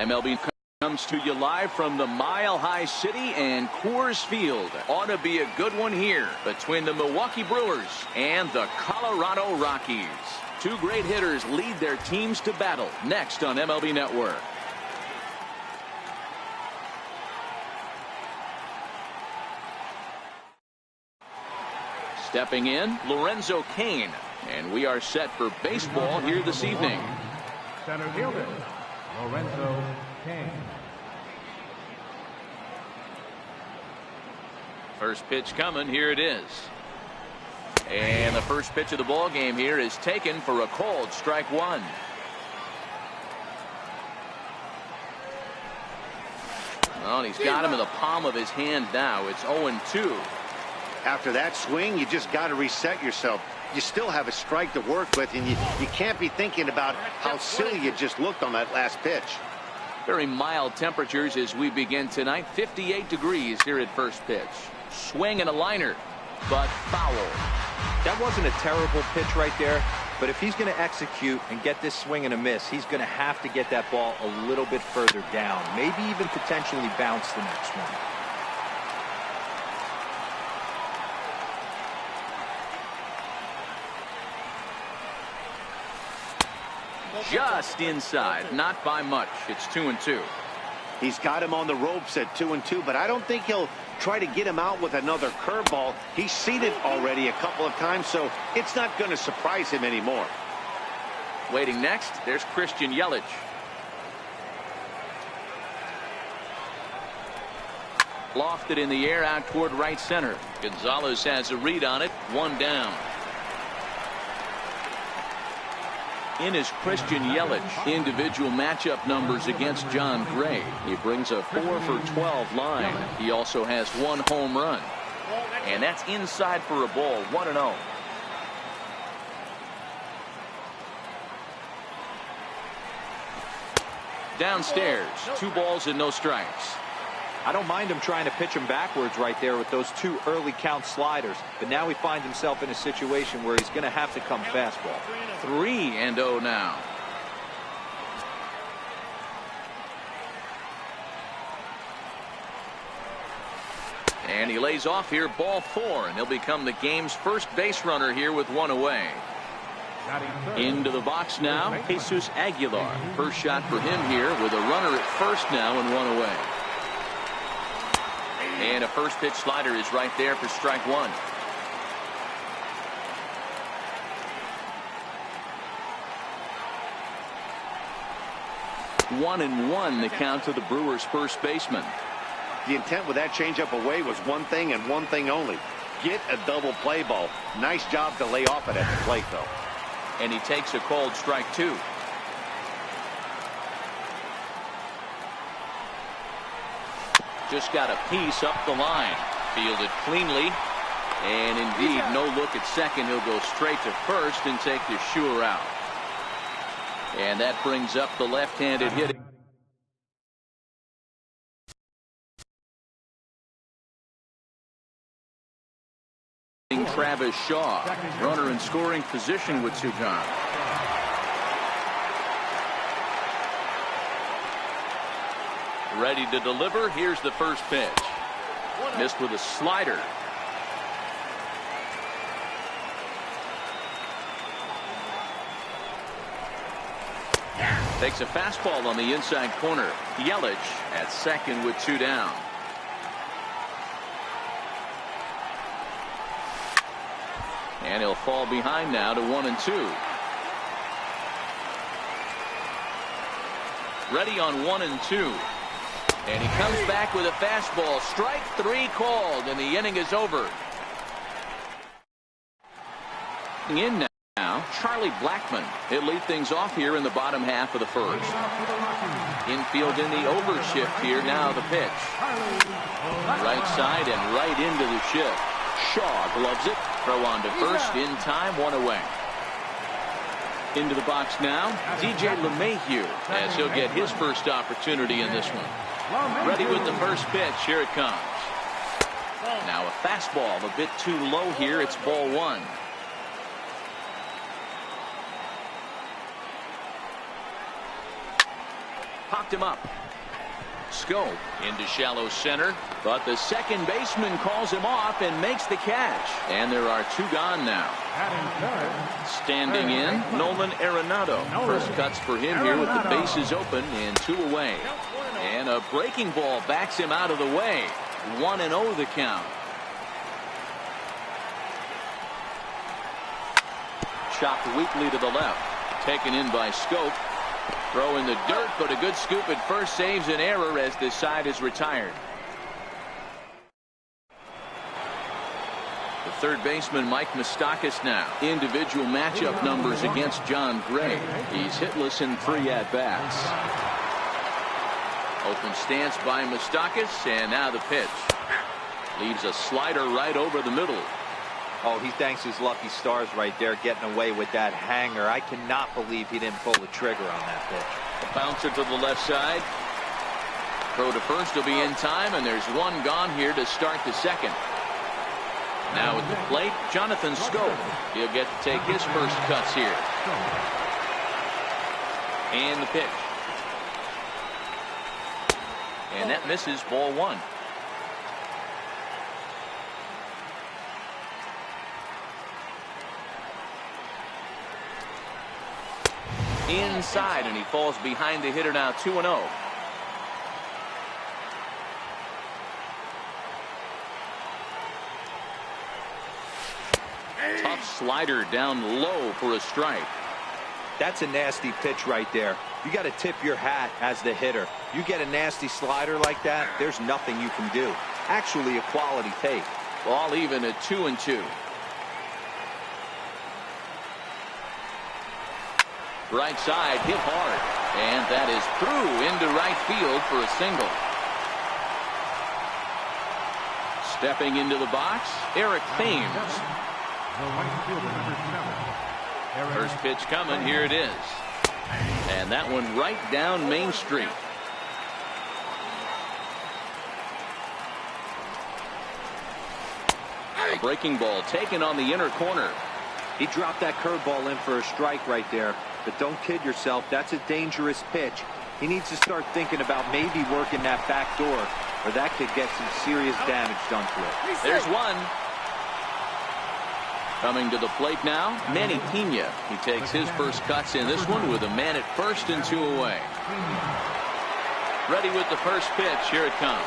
MLB comes to you live from the Mile High City and Coors Field. Ought to be a good one here between the Milwaukee Brewers and the Colorado Rockies. Two great hitters lead their teams to battle next on MLB Network. Stepping in, Lorenzo Cain. And we are set for baseball here this evening. Center fielder, Lorenzo Cain. First pitch coming. Here it is. And the first pitch of the ball game here is taken for a called strike one. Well, he's got him in the palm of his hand now. It's 0-2. After that swing, you just got to reset yourself. You still have a strike to work with, and you can't be thinking about how silly you just looked on that last pitch. Very mild temperatures as we begin tonight. 58 degrees here at first pitch. Swing and a liner, but foul. That wasn't a terrible pitch right there, but if he's going to execute and get this swing and a miss, he's going to have to get that ball a little bit further down, maybe even potentially bounce the next one. Just inside, not by much. It's 2-2. He's got him on the ropes at 2-2, but I don't think he'll try to get him out with another curveball. He's seeded already a couple of times, so it's not going to surprise him anymore. Waiting next, there's Christian Yelich. Lofted in the air out toward right center. Gonzalez has a read on it. One down. In is Christian Yelich. Individual matchup numbers against John Gray. He brings a 4 for 12 line. He also has one home run. And that's inside for a ball. 1-0. Downstairs, 2 balls and no strikes. I don't mind him trying to pitch him backwards right there with those 2 early count sliders, but now he finds himself in a situation where he's going to have to come fastball. 3-0 now. And he lays off here, ball 4, and he'll become the game's first base runner here with 1 away. Into the box now, Jesus Aguilar. First shot for him here with a runner at first now and 1 away. And a first pitch slider is right there for strike 1. One and 1 the count to the Brewers' first baseman. The intent with that changeup away was one thing and one thing only. Get a double play ball. Nice job to lay off it at the plate, though. And he takes a called strike 2. Just got a piece up the line. Fielded cleanly. And indeed, no look at second. He'll go straight to first and take the sure out. And that brings up the left-handed hitter. Travis Shaw. Runner in scoring position with 2 gone. Ready to deliver. Here's the first pitch. Missed with a slider. Takes a fastball on the inside corner. Yelich at second with 2 down. And he'll fall behind now to 1-2. Ready on 1-2. And he comes back with a fastball. Strike 3 called, and the inning is over. In now, Charlie Blackmon. He'll lead things off here in the bottom half of the first. Infield in the overshift here. Now the pitch. Right side and right into the shift. Shaw gloves it. Throw on to first in time. 1 away. Into the box now, DJ LeMahieu, as he'll get his first opportunity in this one. Ready with the first pitch. Here it comes. Now a fastball a bit too low here. It's ball 1. popped him up. Scope into shallow center, but the second baseman calls him off and makes the catch. And there are 2 gone now. Standing in, Nolan Arenado. First cuts for him here with the bases open and 2 away. And a breaking ball backs him out of the way. 1-0 the count. Chopped weakly to the left. Taken in by Scope. Throw in the dirt, but a good scoop at first saves an error as this side is retired. The third baseman, Mike Moustakas, now. Individual matchup numbers against John Gray. He's hitless in 3 at-bats. Open stance by Moustakas, and now the pitch. Leaves a slider right over the middle. Oh, he thanks his lucky stars right there, getting away with that hanger. I cannot believe he didn't pull the trigger on that pitch. A bouncer to the left side. Throw to first will be in time, and there's 1 gone here to start the second. Now at the plate, Jonathan Scope. He'll get to take his first cuts here. And the pitch. And that misses, ball 1. Inside, and he falls behind the hitter now. 2-0. Tough slider down low for a strike. That's a nasty pitch right there. You got to tip your hat as the hitter. You get a nasty slider like that, there's nothing you can do. Actually a quality take. Ball even at 2-2. Right side hit hard, and that is through into right field for a single. Stepping into the box, Eric Thames. First pitch coming, here it is. And that one right down Main Street. A breaking ball taken on the inner corner. He dropped that curveball in for a strike right there. But don't kid yourself, that's a dangerous pitch. He needs to start thinking about maybe working that back door, or that could get some serious damage done to it. There's 1. Coming to the plate now, Manny Pena. He takes his first cuts in this one with a man at first and 2 away. Ready with the first pitch. Here it comes.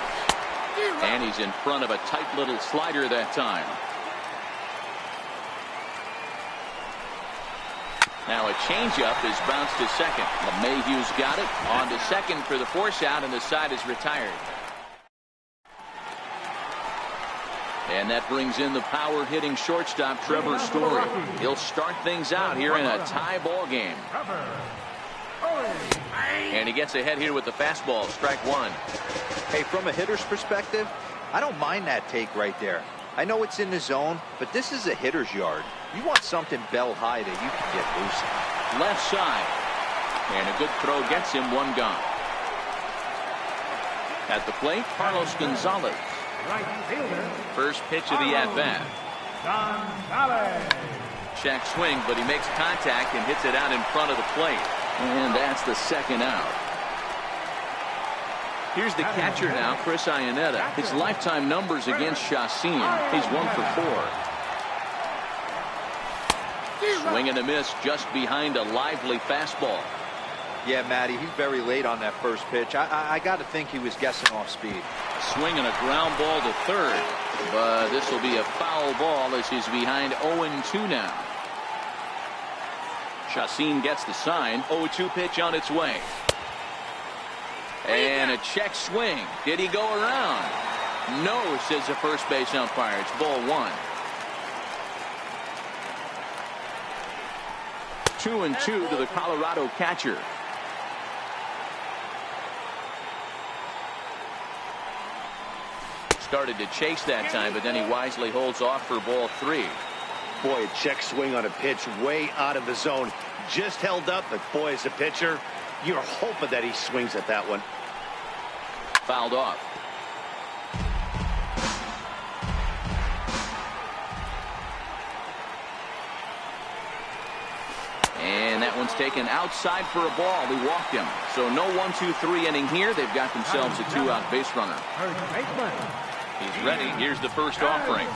And he's in front of a tight little slider that time. Now a changeup is bounced to second. LeMahieu's got it. On to second for the force out, and the side is retired. And that brings in the power-hitting shortstop Trevor Story. He'll start things out here in a tie ball game. And he gets ahead here with the fastball. Strike 1. Hey, from a hitter's perspective, I don't mind that take right there. I know it's in the zone, but this is a hitter's yard. You want something bell high that you can get loose in. Left side. And a good throw gets him 1 gone. At the plate, Carlos Gonzalez. First pitch of the at-bat. Check swing, but he makes contact and hits it out in front of the plate. And that's the second out. Here's the catcher now, Chris Iannetta. His lifetime numbers against Chacin. He's 1 for 4. Swing and a miss just behind a lively fastball. Yeah, Matty, he's very late on that first pitch. I got to think he was guessing off speed. Swing and a ground ball to third. But this will be a foul ball as he's behind 0-2 now. Chacin gets the sign. 0-2 pitch on its way. And a check swing. Did he go around? No, says the first base umpire. It's ball 1. 2-2 to the Colorado catcher. Started to chase that time, but then he wisely holds off for ball 3. Boy, a check swing on a pitch way out of the zone. Just held up, but boy, as a pitcher, you're hoping that he swings at that one. Fouled off. And that one one's taken outside for a ball. He walked him. So no 1-2-3 inning here. They've got themselves a 2-out base runner. He's ready. Here's the first offering.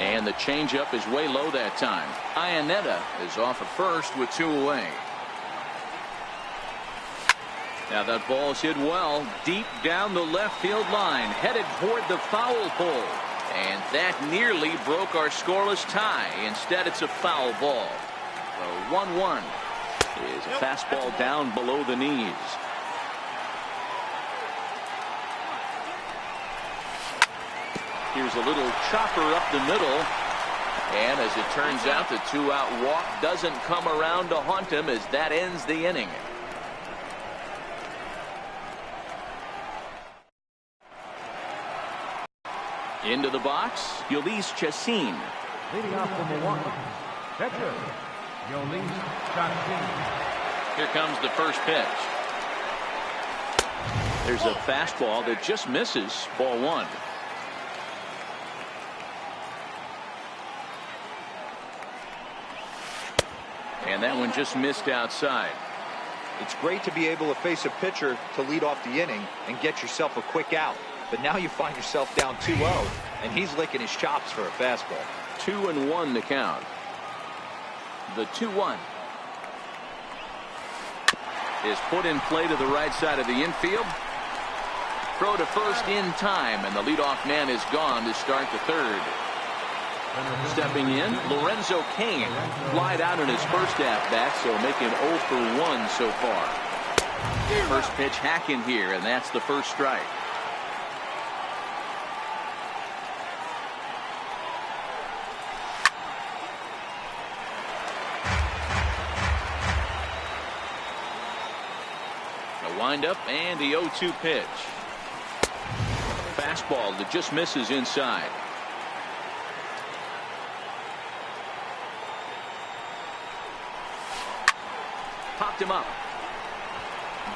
And the changeup is way low that time. Iannetta is off at first with 2 away. Now that ball's hit well deep down the left field line, headed toward the foul pole. And that nearly broke our scoreless tie. Instead, it's a foul ball. The 1-1 is a fastball down below the knees. Here's a little chopper up the middle. And as it turns out, the 2-out walk doesn't come around to haunt him as that ends the inning. Into the box, Yolis Chacin. Leading off from Milwaukee, pitcher, Yolis Chacin. Here comes the first pitch. There's a fastball that just misses. Ball 1. And that one just missed outside. It's great to be able to face a pitcher to lead off the inning and get yourself a quick out. But now you find yourself down 2-0, and he's licking his chops for a fastball. 2-1 to count. The 2-1 is put in play to the right side of the infield. Throw to first in time, and the leadoff man is gone to start the third. Stepping in, Lorenzo Cain flied out in his first at-bat, so making 0 for 1 so far. First pitch hacking here, and that's the first strike. A windup and the 0-2 pitch. Fastball that just misses inside. Popped him up.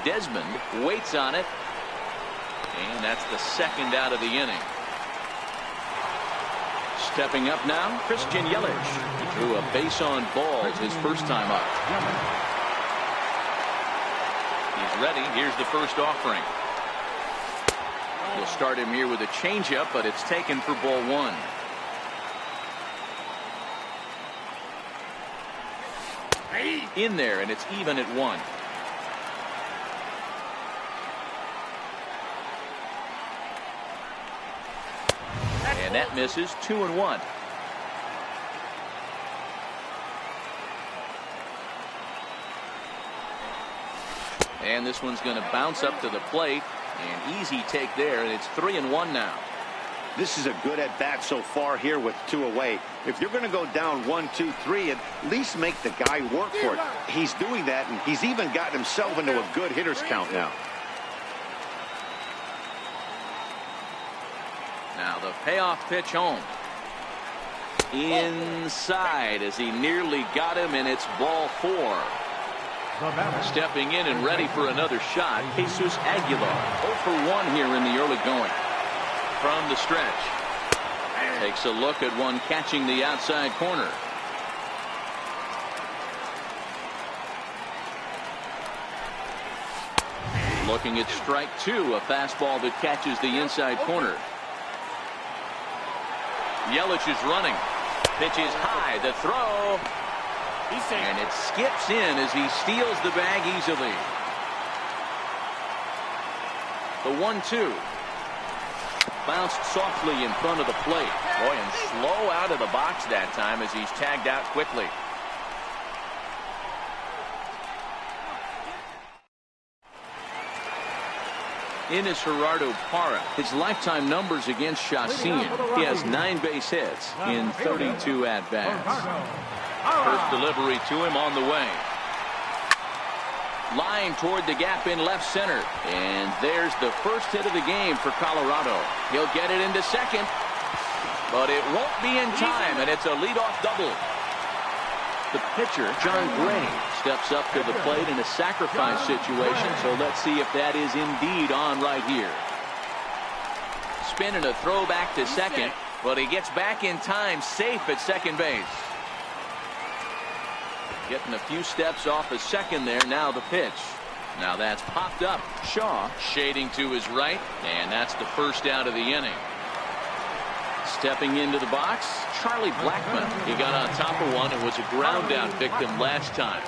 Desmond waits on it. And that's the second out of the inning. Stepping up now, Christian Yelich. He threw a base on balls his first time up. He's ready. Here's the first offering. We'll start him here with a changeup, but it's taken for ball 1. In there, and it's even at 1. And that misses. 2-1. And this one's going to bounce up to the plate. An easy take there, and it's 3-1 now. This is a good at-bat so far here with 2 away. If you're going to go down 1-2-3, at least make the guy work for it. He's doing that, and he's even gotten himself into a good hitter's count now. Now the payoff pitch home. Inside as he nearly got him, and it's ball 4. Stepping in and ready for another shot, Jesus Aguilar. 0 for 1 here in the early going. From the stretch. Takes a look at one catching the outside corner. Looking at strike 2, a fastball that catches the inside corner. Yelich is running. Pitch is high. The throw. And it skips in as he steals the bag easily. The 1-2. Bounced softly in front of the plate. Boy, and slow out of the box that time as he's tagged out quickly. Enes Gerardo Parra. His lifetime numbers against Chacin. He has 9 base hits in 32 at-bats. First delivery to him on the way. Line toward the gap in left center. And there's the first hit of the game for Colorado. He'll get it into second. But it won't be in time, and it's a leadoff double. The pitcher, John Gray, steps up to the plate in a sacrifice situation, so let's see if that is indeed on right here. Spin and a throw back to second, but he gets back in time, safe at second base. Getting a few steps off a second there. Now the pitch. Now that's popped up. Shaw shading to his right, and that's the first out of the inning. Stepping into the box, Charlie Blackmon. He got on top of one and was a ground down victim last time.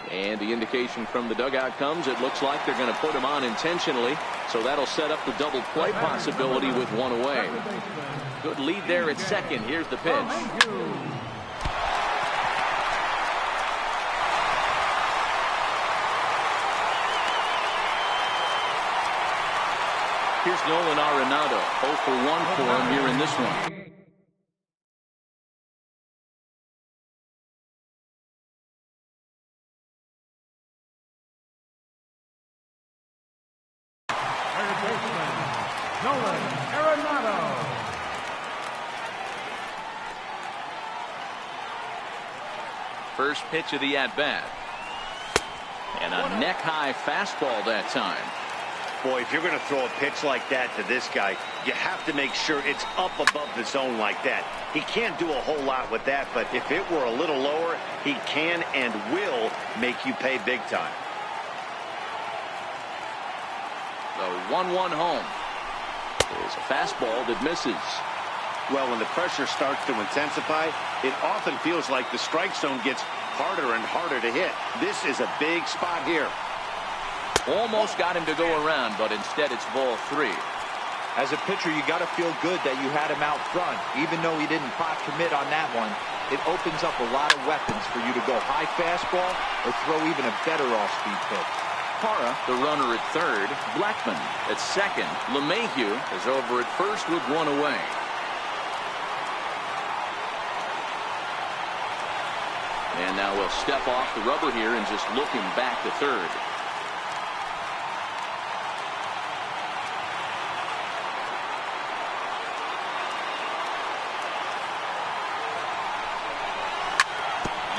And the indication from the dugout comes, it looks like they're going to put him on intentionally. So that'll set up the double play possibility with one away. Good lead there at second. Here's the pitch. Here's Nolan Arenado. 0 for 1 for him here in this one. Nolan Arenado. First pitch of the at-bat. And a neck-high fastball that time. Boy, if you're going to throw a pitch like that to this guy, you have to make sure it's up above the zone like that. He can't do a whole lot with that, but if it were a little lower, he can and will make you pay big time. The 1-1 home. There's a fastball that misses. Well, when the pressure starts to intensify, it often feels like the strike zone gets harder and harder to hit. This is a big spot here. Almost got him to go around, but instead it's ball 3. As a pitcher, you got to feel good that you had him out front. Even though he didn't pot commit on that one, it opens up a lot of weapons for you to go high fastball or throw even a better off-speed pitch. Parra, the runner at third. Blackmon at second. LeMahieu is over at first with one away. And now we'll step off the rubber here and just look him back to third.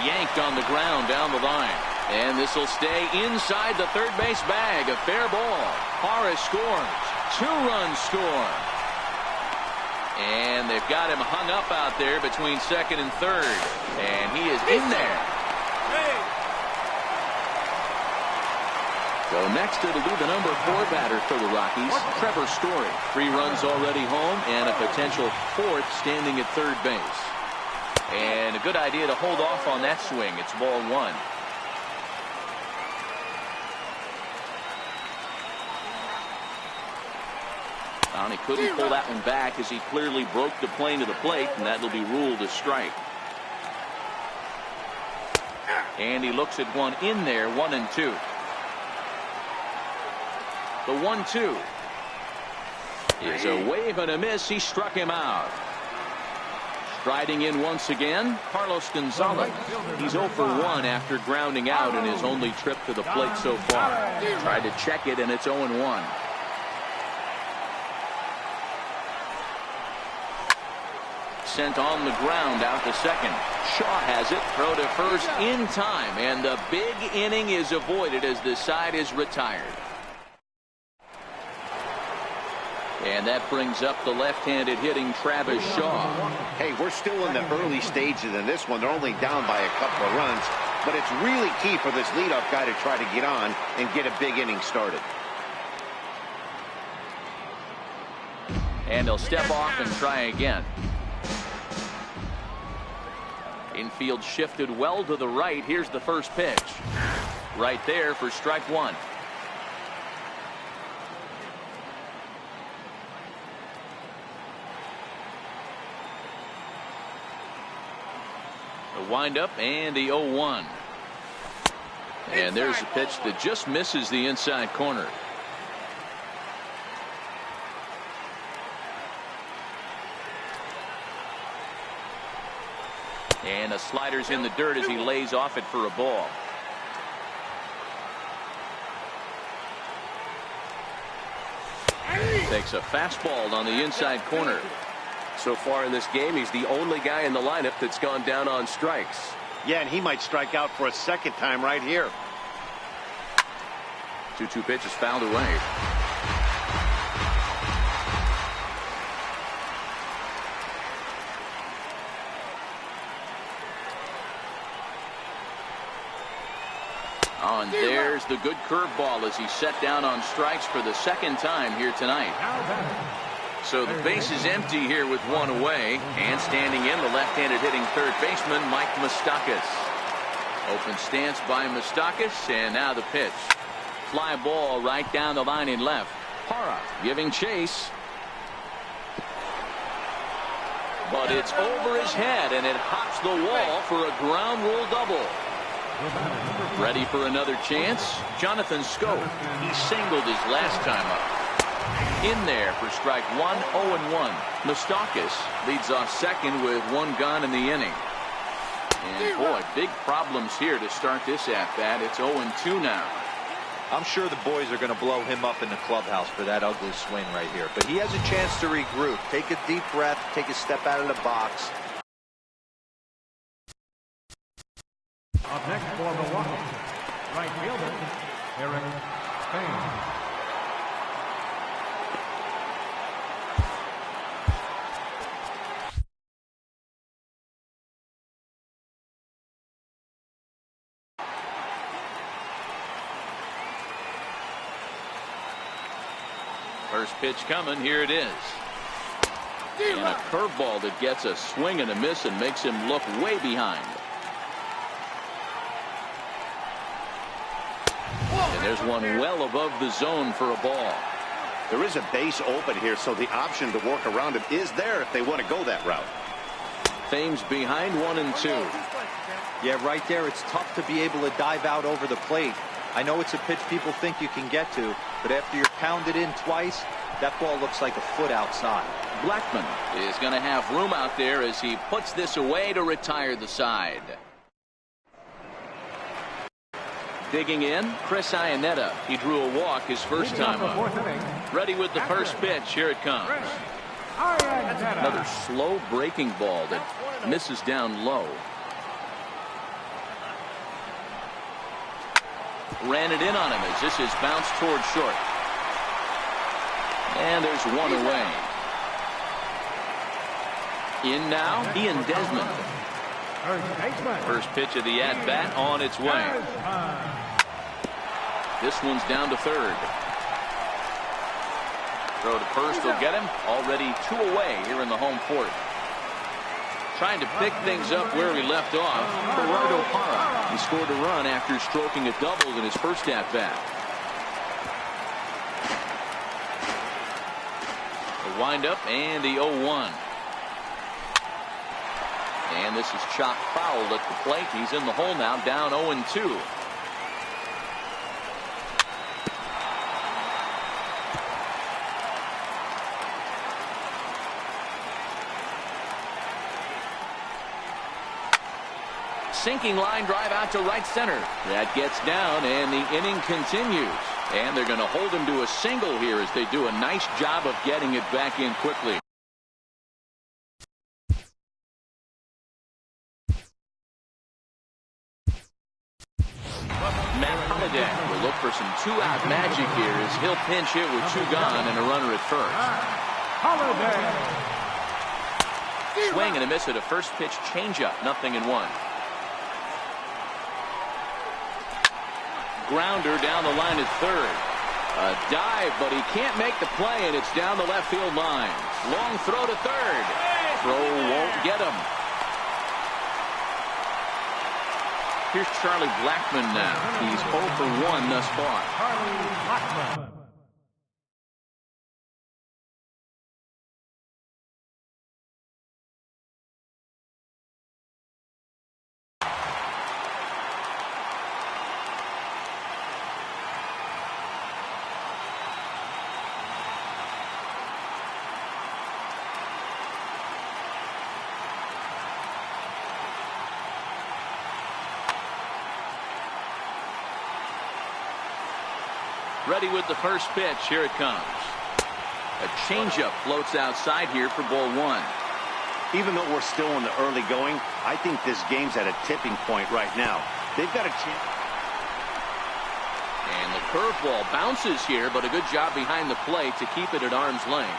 Yanked on the ground down the line. And this will stay inside the third base bag. A fair ball. Parra scores. 2-run score. And they've got him hung up out there between second and third. And he is in there. So next it'll be the number 4 batter for the Rockies, Trevor Story. 3 runs already home and a potential 4th standing at third base. And a good idea to hold off on that swing. It's ball 1. And he couldn't pull that one back as he clearly broke the plane to the plate, and that'll be ruled a strike. And he looks at one in there, 1-2. The 1-2 is a wave and a miss. He struck him out. Striding in once again, Carlos Gonzalez. He's 0 for 1 after grounding out in his only trip to the plate so far. Tried to check it, and it's 0-1. Sent on the ground out to second. Shaw has it. Throw to first in time, and the big inning is avoided as the side is retired. And that brings up the left-handed hitting Travis Shaw. Hey, we're still in the early stages in this one. They're only down by a couple of runs, but it's really key for this leadoff guy to try to get on and get a big inning started. And he'll step off and try again. Infield shifted well to the right. Here's the first pitch. Right there for strike 1. The windup and the 0-1. And there's a pitch that just misses the inside corner. And a slider's in the dirt as he lays off it for a ball. Takes a fastball on the inside corner. So far in this game, he's the only guy in the lineup that's gone down on strikes. Yeah, and he might strike out for a second time right here. 2-2 pitch is fouled away. now, and there's the good curveball as he's set down on strikes for the second time here tonight. So the base is empty here with one away, and standing in the left-handed hitting third baseman Mike Moustakas. Open stance by Moustakas, and now the pitch. Fly ball right down the line in left. Parra giving chase. But it's over his head, and it hops the wall for a ground rule double. Ready for another chance? Jonathan Scope. He singled his last time up. In there for strike one, 0-1. Moustakas leads off second with one gone in the inning. And boy, big problems here to start this at-bat. It's 0-2 now. I'm sure the boys are going to blow him up in the clubhouse for that ugly swing right here. But he has a chance to regroup. Take a deep breath. Take a step out of the box. Up next for Milwaukee, right fielder, Eric Spain. First pitch coming. Here it is. And a curveball that gets a swing and a miss and makes him look way behind. And there's one well above the zone for a ball. There is a base open here, so the option to work around it is there if they want to go that route. Thames behind 1-2. Yeah, right there. It's tough to be able to dive out over the plate. I know it's a pitch people think you can get to, but after you're pounded in twice, that ball looks like a foot outside. Blackman is going to have room out there as he puts this away to retire the side. Digging in, Chris Iannetta. He drew a walk his first time up. Ready with the first pitch. Here it comes. Another slow breaking ball that misses down low. Ran it in on him as this is bounced toward short. And there's one away. In now, Ian Desmond. First pitch of the at-bat on its way. This one's down to third. Throw to first will get him. Already two away here in the home fourth. Trying to pick things up where he left off. Gerardo Parra. He scored a run after stroking a double in his first at-bat. The windup and the 0-1. And this is chopped foul at the plate. He's in the hole now, down 0-2. Sinking line drive out to right center. That gets down, and the inning continues. And they're going to hold him to a single here as they do a nice job of getting it back in quickly. Matt Holliday will look for some two-out magic here as he'll pinch hit with two gone and a runner at first. Swing and a miss at a first pitch changeup. 0-1. Grounder down the line at third. A dive, but he can't make the play, and it's down the left field line. Long throw to third. Throw won't get him. Here's Charlie Blackman now. He's 0 for 1 thus far. Charlie Blackman. Ready with the first pitch. Here it comes. A changeup floats outside here for ball one. Even though we're still in the early going, I think this game's at a tipping point right now. They've got a chance. And the curveball bounces here, but a good job behind the plate to keep it at arm's length.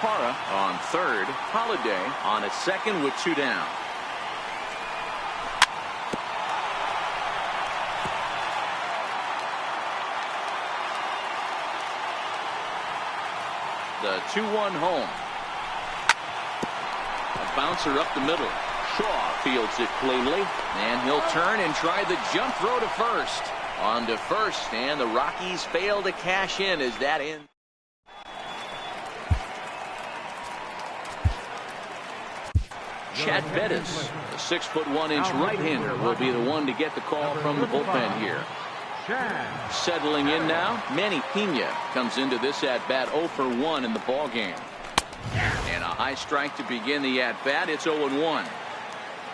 Parra on third. Holliday on at second with two down. The 2-1 home. A bouncer up the middle. Shaw fields it cleanly, and he'll turn and try the jump throw to first. On to first, and the Rockies fail to cash in as that ends. Chad Bettis, a 6'1" right-hander, will be the one to get the call from the bullpen here. Settling in now, Manny Pena comes into this at-bat 0 for 1 in the ballgame. And a high strike to begin the at-bat. It's 0-1.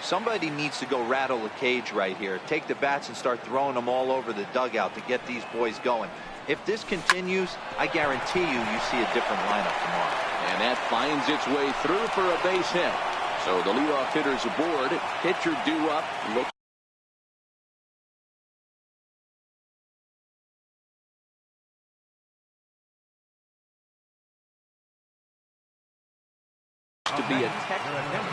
Somebody needs to go rattle the cage right here. Take the bats and start throwing them all over the dugout to get these boys going. If this continues, I guarantee you see a different lineup tomorrow. And that finds its way through for a base hit. So the leadoff hitter's aboard. Pitcher due up. Look to be a tech.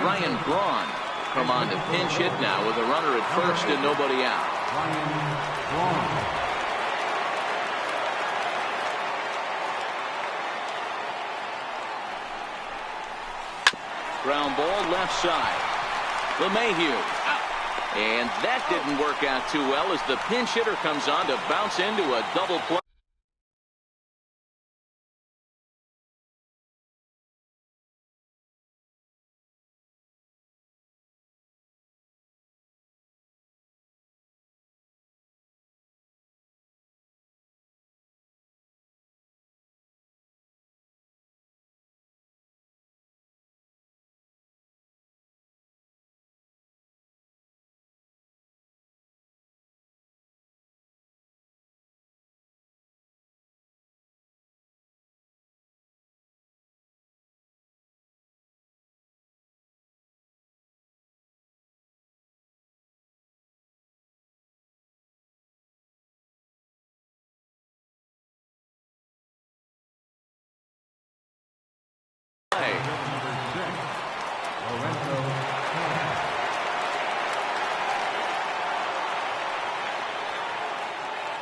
Ryan Braun come on to pinch hit now with a runner at first and nobody out. Ground ball left side. LeMahieu out. And that didn't work out too well as the pinch hitter comes on to bounce into a double play.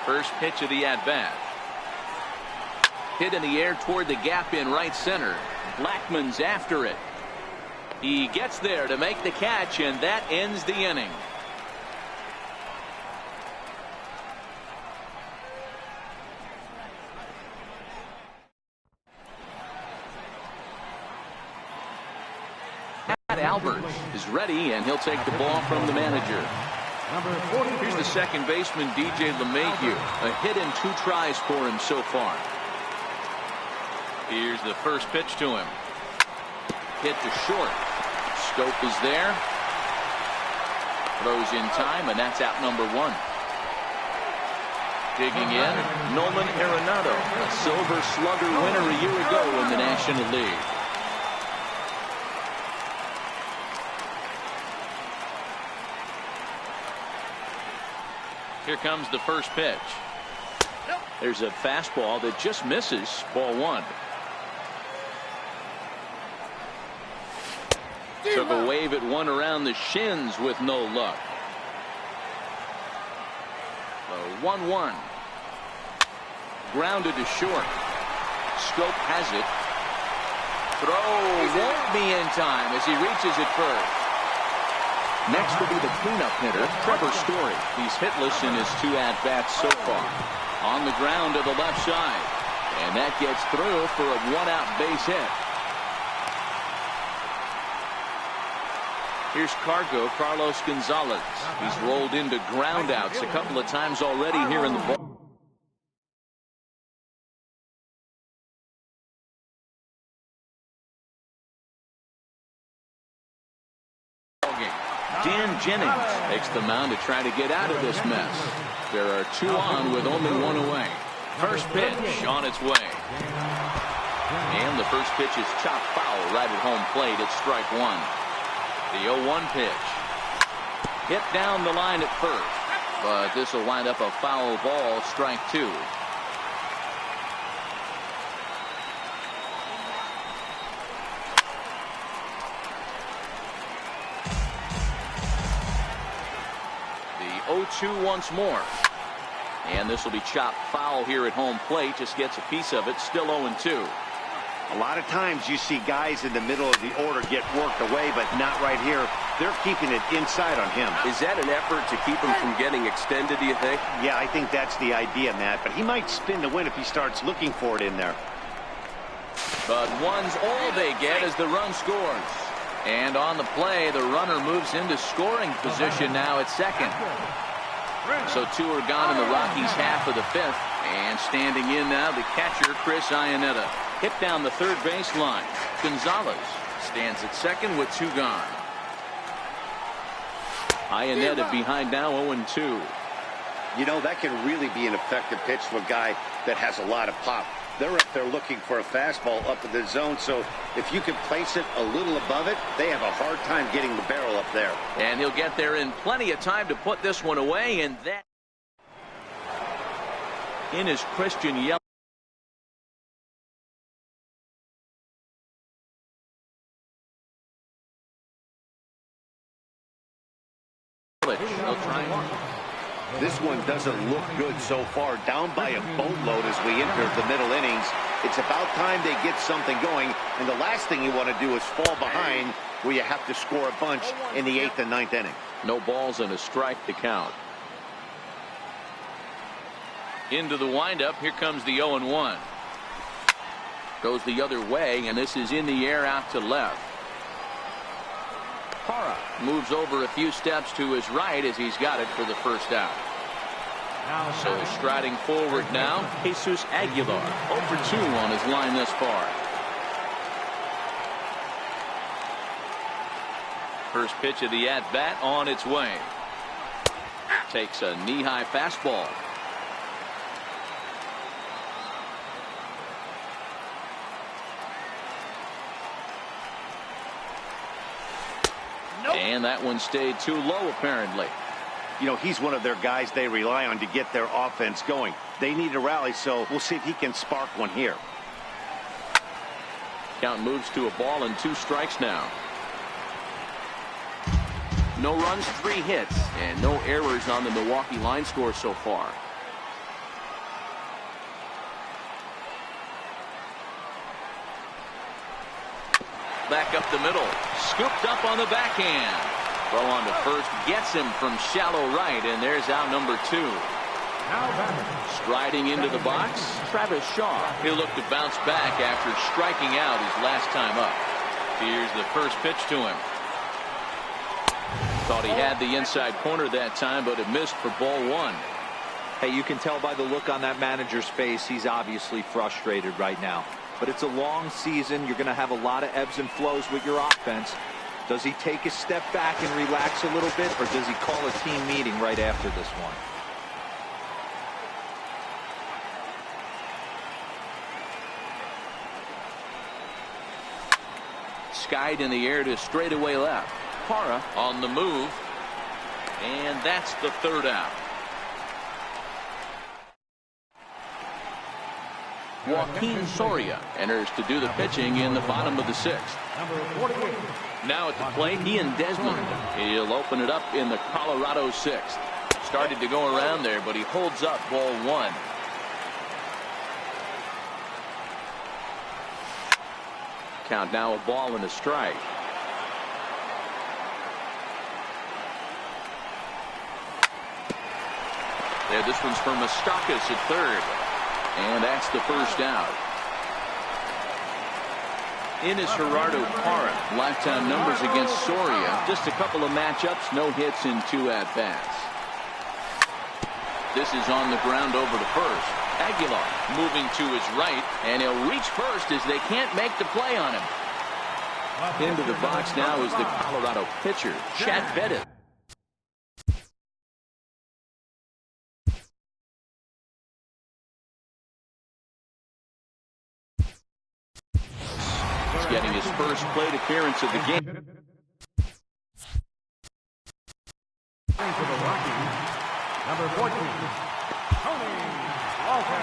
First pitch of the at-bat. Hit in the air toward the gap in right center. Blackman's after it. He gets there to make the catch, and that ends the inning. Albert is ready, and he'll take the ball from the manager. Here's the second baseman, DJ LeMahieu. A hit in 2 tries for him so far. Here's the first pitch to him. Hit to short. Scope is there. Throws in time, and that's out number 1. Digging in, Nolan Arenado, a Silver Slugger winner a year ago in the National League. Here comes the first pitch. There's a fastball that just misses. Ball 1. Took a wave at one around the shins with no luck. The 1-1. Grounded to short. Scope has it. Throw won't be in time as he reaches it first. Next will be the cleanup hitter, Trevor Story. He's hitless in his 2 at-bats so far. On the ground to the left side. And that gets through for a 1-out base hit. Here's Carlos Gonzalez. He's rolled into groundouts a couple of times already here in the ball. Dan Jennings takes the mound to try to get out of this mess. There are 2 on with only 1 away. First pitch on its way. And the first pitch is chopped foul right at home plate. It's strike 1. The 0-1 pitch. Hit down the line at first. But this will wind up a foul ball, strike 2. The 0-2 once more. And this will be chopped foul here at home plate. Just gets a piece of it. Still 0-2. A lot of times you see guys in the middle of the order get worked away, but not right here. They're keeping it inside on him. Is that an effort to keep him from getting extended, do you think? Yeah, I think that's the idea, Matt. But he might spin to win if he starts looking for it in there. But one's all they get as the run scores. And on the play, the runner moves into scoring position now at second. So two are gone in the Rockies' half of the fifth. And standing in now, the catcher, Chris Iannetta. Hit down the third baseline. Gonzalez stands at second with two gone. Iannetta behind now 0-2. You know, that can really be an effective pitch to a guy that has a lot of pop. They're up there looking for a fastball up in the zone, so if you can place it a little above it, they have a hard time getting the barrel up there. And he'll get there in plenty of time to put this one away, and that in is Christian Yelich. This one doesn't look good so far. Down by a boatload as we enter the middle innings. It's about time they get something going. And the last thing you want to do is fall behind where you have to score a bunch in the 8th and 9th inning. No balls and a strike to count. Into the windup. Here comes the 0-1. Goes the other way, and this is in the air out to left. Parra moves over a few steps to his right as he's got it for the first out. So striding forward now, Jesus Aguilar. 0-2 on his line thus far. First pitch of the at-bat on its way. Takes a knee-high fastball. And that one stayed too low, apparently. You know, he's one of their guys they rely on to get their offense going. They need a rally, so we'll see if he can spark one here. Count moves to a ball and 2 strikes now. No runs, 3 hits, and no errors on the Milwaukee line score so far. Back up the middle. Scooped up on the backhand. Throw on to first. Gets him from shallow right. And there's out number 2. Striding into the box, Travis Shaw. He'll look to bounce back after striking out his last time up. Here's the first pitch to him. Thought he had the inside corner that time, but it missed for ball 1. Hey, you can tell by the look on that manager's face, he's obviously frustrated right now. But it's a long season. You're going to have a lot of ebbs and flows with your offense. Does he take a step back and relax a little bit, or does he call a team meeting right after this one? Skied in the air to straightaway left. Parra on the move. And that's the 3rd out. Joaquin Soria enters to do the pitching in the bottom of the 6th. Now at the plate, he and Desmond. He'll open it up in the Colorado 6th. Started to go around there, but he holds up ball 1. Count now a ball and a strike. There, this one's for Moustakas at 3rd. And that's the first out. In is Gerardo Parra. Lifetime numbers against Soria. Just a couple of matchups, no hits in 2 at-bats. This is on the ground over to first. Aguilar moving to his right, and he'll reach first as they can't make the play on him. Into the box now is the Colorado pitcher, Chad Bettis. Getting his first plate appearance of the game. For the Rockies, number 14, Tony Walker.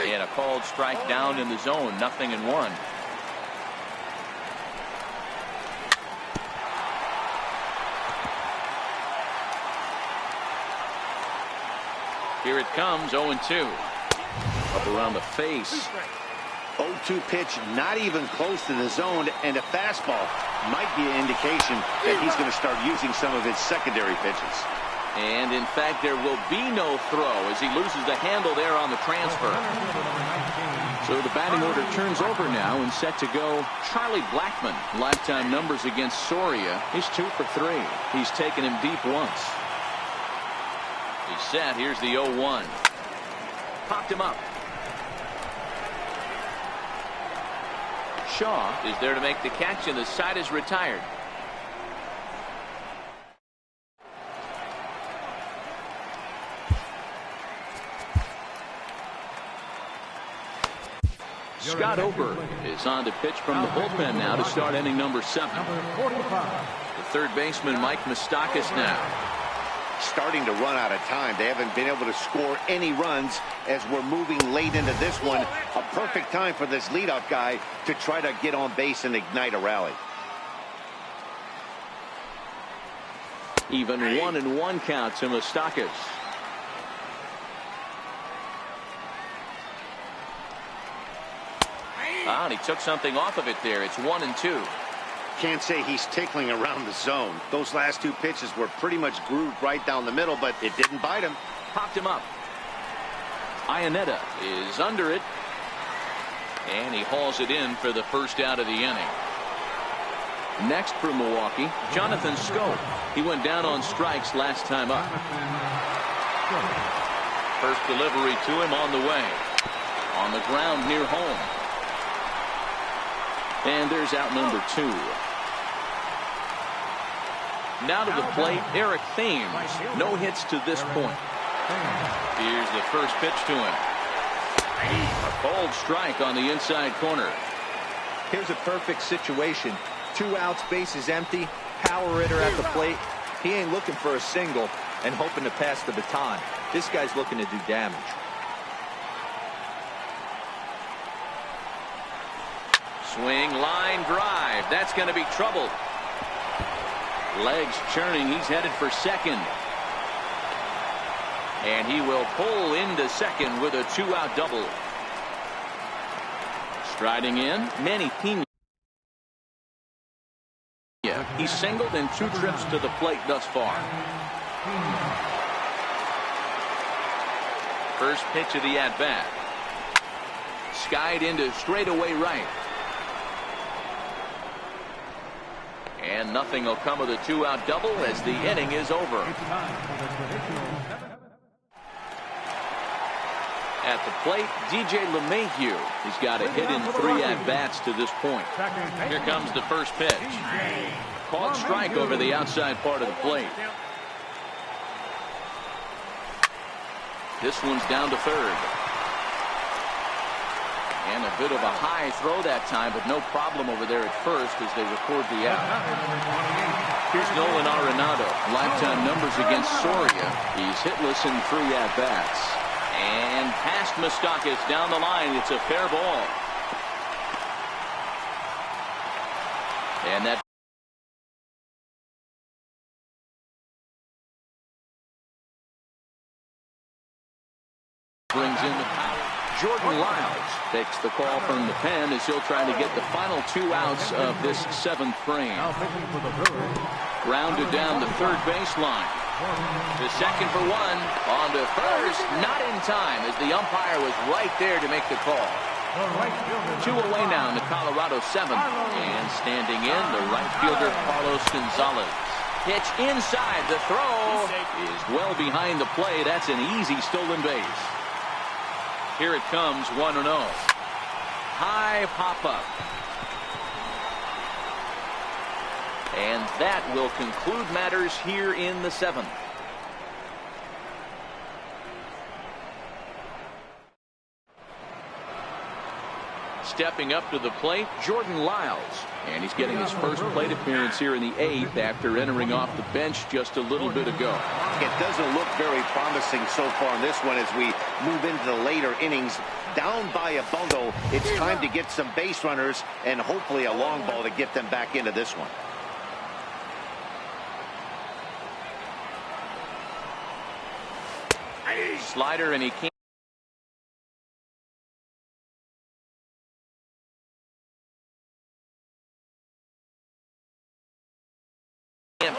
And a called strike down in the zone, 0-1. Here it comes, 0-2. Up around the face. 0-2 pitch, not even close to the zone, and a fastball might be an indication that he's going to start using some of his secondary pitches. And in fact, there will be no throw as he loses the handle there on the transfer. So the batting order turns over now and set to go. Charlie Blackmon, lifetime numbers against Soria. He's 2 for 3. He's taken him deep once. He's set. Here's the 0-1. Popped him up. Shaw is there to make the catch, and the side is retired. Scott Oberg is on to pitch from the bullpen now to start inning number 7. The third baseman, Mike Moustakas, now. Starting to run out of time. They haven't been able to score any runs as we're moving late into this one. A perfect time for this leadoff guy to try to get on base and ignite a rally. Even 1-1 count to Moustakas. And he took something off of it there. It's 1-2. Can't say he's tickling around the zone. Those last 2 pitches were pretty much grooved right down the middle, but it didn't bite him. Popped him up. Iannetta is under it. And he hauls it in for the first out of the inning. Next for Milwaukee, Jonathan Scope. He went down on strikes last time up. First delivery to him on the way. On the ground near home. And there's out number 2. Now to the plate, Eric Thames. No hits to this point. Here's the first pitch to him. A cold strike on the inside corner. Here's a perfect situation. 2 outs, bases empty, power hitter at the plate. He ain't looking for a single and hoping to pass the baton. This guy's looking to do damage. Swing, line drive. That's going to be trouble. Legs churning. He's headed for second. And he will pull into second with a 2-out double. Striding in, Manny Pena. He's singled in 2 trips to the plate thus far. First pitch of the at-bat. Skied into straightaway right. And nothing will come of the 2-out double as the inning is over. At the plate, DJ LeMahieu. He's got a hit in 3 at-bats to this point. Here comes the first pitch. Called strike over the outside part of the plate. This one's down to third. And a bit of a high throw that time, but no problem over there at first as they record the out. Here's Nolan Arenado. Lifetime numbers against Soria. He's hitless in 3 at-bats. And past Moustakas down the line. It's a fair ball. And that brings in the power. Jordan Lyles takes the call from the pen as he'll try to get the final 2 outs of this 7th frame. Grounded down the third baseline. To second for 1. On to first. Not in time as the umpire was right there to make the call. 2 away now in the Colorado 7th. And standing in, the right fielder Carlos Gonzalez. Pitch inside. The throw is well behind the play. That's an easy stolen base. Here it comes, 1-0. High pop-up. And that will conclude matters here in the 7th. Stepping up to the plate, Jordan Lyles. And he's getting his first plate appearance here in the 8th after entering off the bench just a little bit ago. It doesn't look very promising so far in this one as we move into the later innings. Down by a bundle, it's time to get some base runners and hopefully a long ball to get them back into this one. Slider, and he can't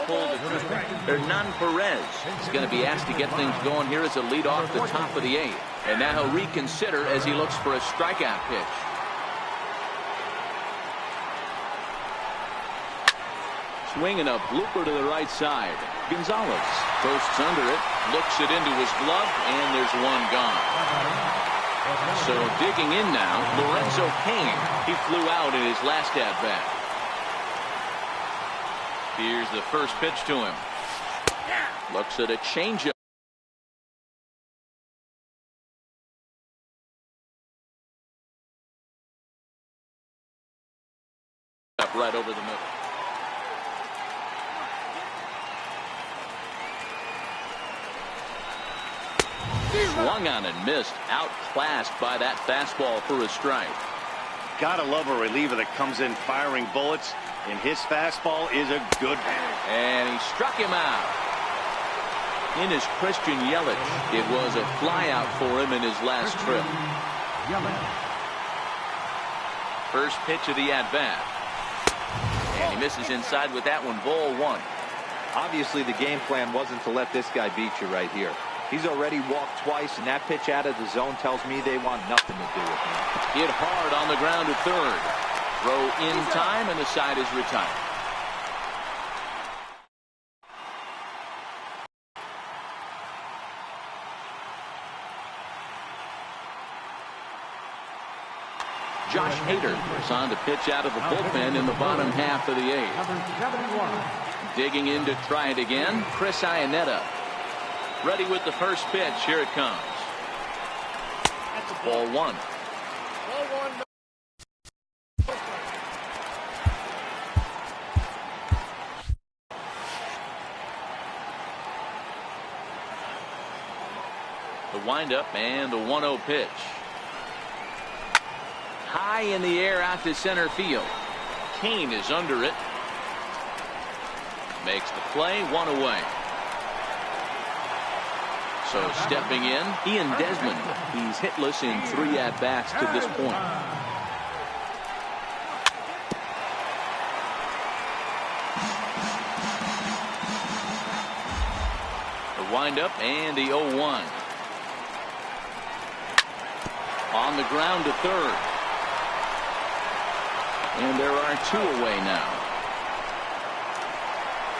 pull the trigger. Hernan Perez is going to be asked to get things going here as a lead off the top of the 8th. And now he'll reconsider as he looks for a strikeout pitch. Swing and a blooper to the right side. Gonzalez posts under it, looks it into his glove, and there's one gone. So digging in now, Lorenzo Cain. He flew out in his last at-bat. Here's the first pitch to him. Looks at a changeup. Right over the middle. Swung on and missed. Outclassed by that fastball for a strike. Gotta love a reliever that comes in firing bullets, and his fastball is a good one. And he struck him out. In is Christian Yelich. It was a flyout for him in his last trip. First pitch of the at-bat. And he misses inside with that one. Ball 1. Obviously, the game plan wasn't to let this guy beat you right here. He's already walked twice, and that pitch out of the zone tells me they want nothing to do with him. Hit hard on the ground at third. Throw in time, and the side is retired. Josh Hader is on to pitch out of the bullpen in the bottom half of the 8th. Digging in to try it again, Chris Iannetta. Ready with the first pitch. Here it comes. Ball 1. The windup and the 1-0 pitch. High in the air out to center field. Cain is under it. Makes the play, 1 away. So stepping in, Ian Desmond. He's hitless in 3 at-bats to this point. The windup and the 0-1. On the ground to third. And there are 2 away now.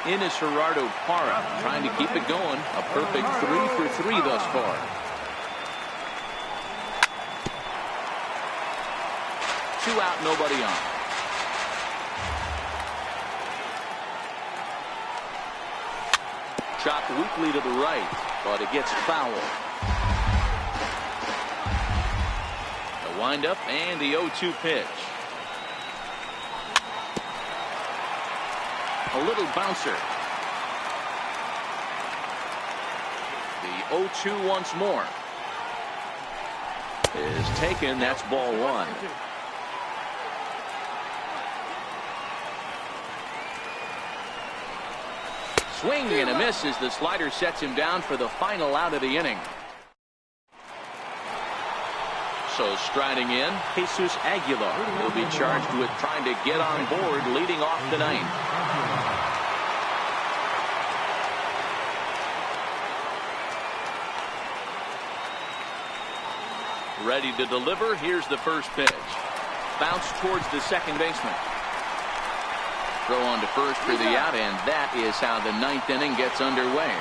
In is Gerardo Parra, trying to keep it going. A perfect 3 for 3 thus far. Two out, nobody on. Chopped weakly to the right, but it gets foul. The windup and the 0-2 pitch. A little bouncer. The 0-2 once more. Is taken. That's ball 1. Swing and a miss as the slider sets him down for the final out of the inning. So striding in, Jesus Aguilar will be charged with trying to get on board leading off the 9th. Ready to deliver. Here's the first pitch. Bounce towards the second baseman. Throw on to first for the out, and that is how the 9th inning gets underway.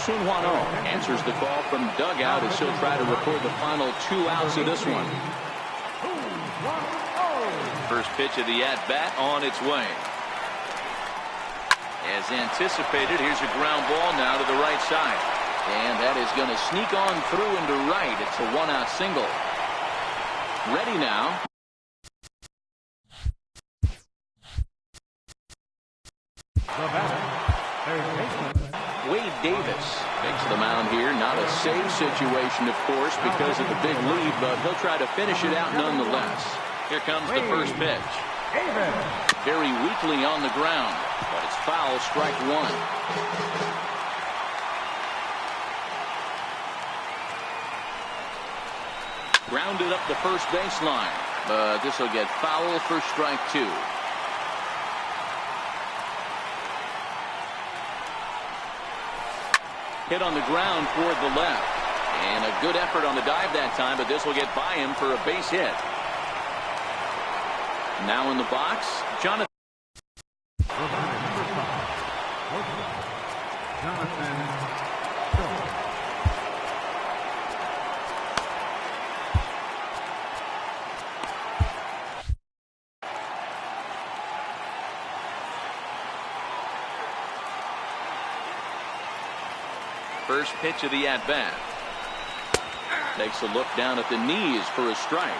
Sun Hwan-Oh answers the call from dugout as he'll try to record the final 2 outs of this one. First pitch of the at-bat on its way. As anticipated, here's a ground ball now to the right side. And that is going to sneak on through into right. It's a 1-out single. Ready now. Wade Davis makes the mound here. Not a safe situation, of course, because of the big lead, but he'll try to finish it out nonetheless. Here comes the first pitch. Very weakly on the ground, but it's foul, strike one. Grounded up the first baseline, but this will get foul for strike two. Hit on the ground toward the left. And a good effort on the dive that time, but this will get by him for a base hit. Now in the box, Jonathan. First pitch of the at-bat. Takes a look down at the knees for a strike.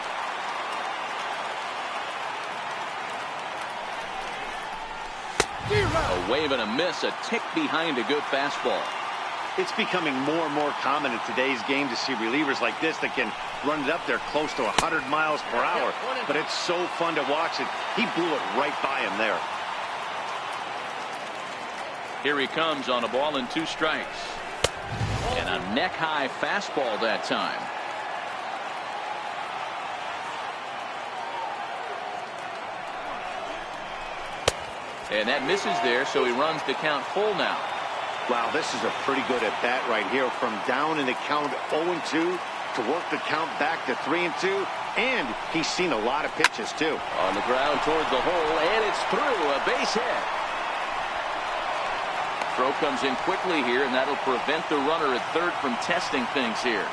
A wave and a miss, a tick behind a good fastball. It's becoming more and more common in today's game to see relievers like this that can run it up there close to 100 miles per hour. But it's so fun to watch it. He blew it right by him there. Here he comes on a ball and two strikes. And a neck-high fastball that time. And that misses there, so he runs the count full now. Wow, this is a pretty good at-bat right here. From down in the count 0-2 to work the count back to 3-2. And he's seen a lot of pitches, too. On the ground toward the hole, and it's through. A base hit. Throw comes in quickly here, and that'll prevent the runner at third from testing things here.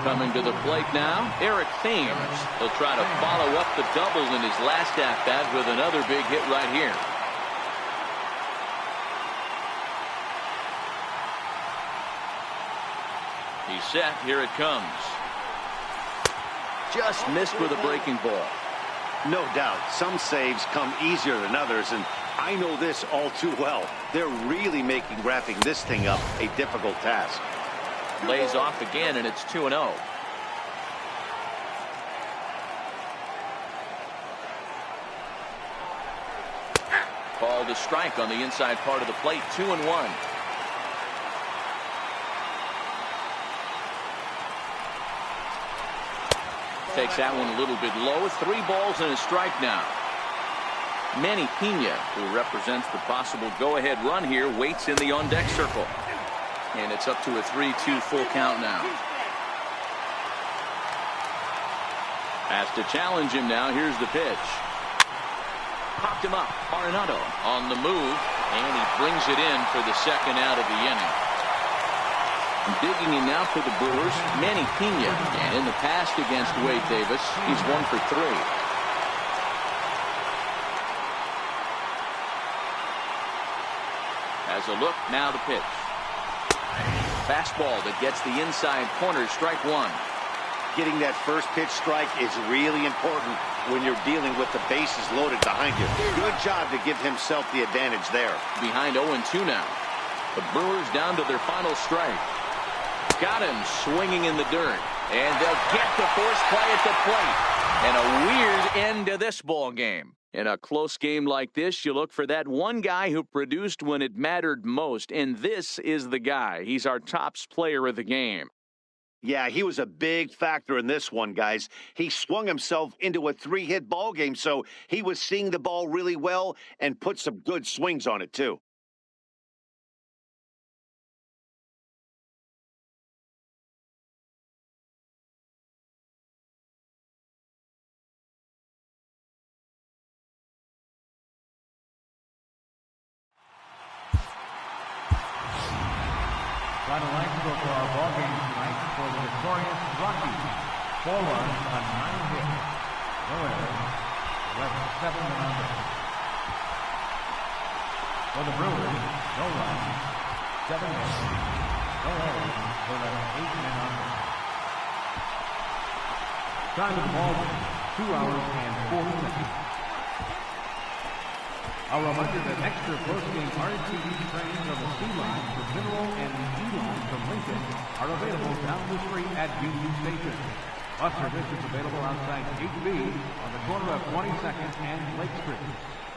Coming to the plate now, Eric Thames. He'll try to follow up the double in his last at-bat with another big hit right here. He's set. Here it comes. Just missed with a breaking ball. No doubt. Some saves come easier than others, and I know this all too well. They're really making wrapping this thing up a difficult task. Lays off again, and it's 2-0. Called a strike on the inside part of the plate. 2-1. Takes that one a little bit low. 3 balls and a strike now. Manny Pena, who represents the possible go-ahead run here, waits in the on-deck circle. And it's up to a 3-2 full count now. Has to challenge him now. Here's the pitch. Popped him up. Arenado on the move, and he brings it in for the second out of the inning. Digging in now for the Brewers, Manny Pena. And in the past against Wade Davis, he's 1 for 3. Has a look, now the pitch. Fastball that gets the inside corner, strike one. Getting that first pitch strike is really important when you're dealing with the bases loaded behind you. Good job to give himself the advantage there. Behind 0-2 now. The Brewers down to their final strike. Got him swinging in the dirt. And they'll get the force play at the plate. And a weird end to this ball game. In a close game like this, you look for that one guy who produced when it mattered most. And this is the guy. He's our tops player of the game. Yeah, he was a big factor in this one, guys. He swung himself into a 3-hit ball game, so he was seeing the ball really well and put some good swings on it, too. Final line score for our ball game tonight for the victorious Rockies. 4 runs on 9 hits. No errors. Left 7 and under. For the Brewers, no runs, 7 hits. No errors. For left 8 and under. Time of the ball game, 2 hours and 40 seconds. A reminder that extra post-game RTD trains on the C line for Mineral and the E line from Lincoln are available down the street at Union Station. Bus service is available outside 8B on the corner of 22nd and Lake Street.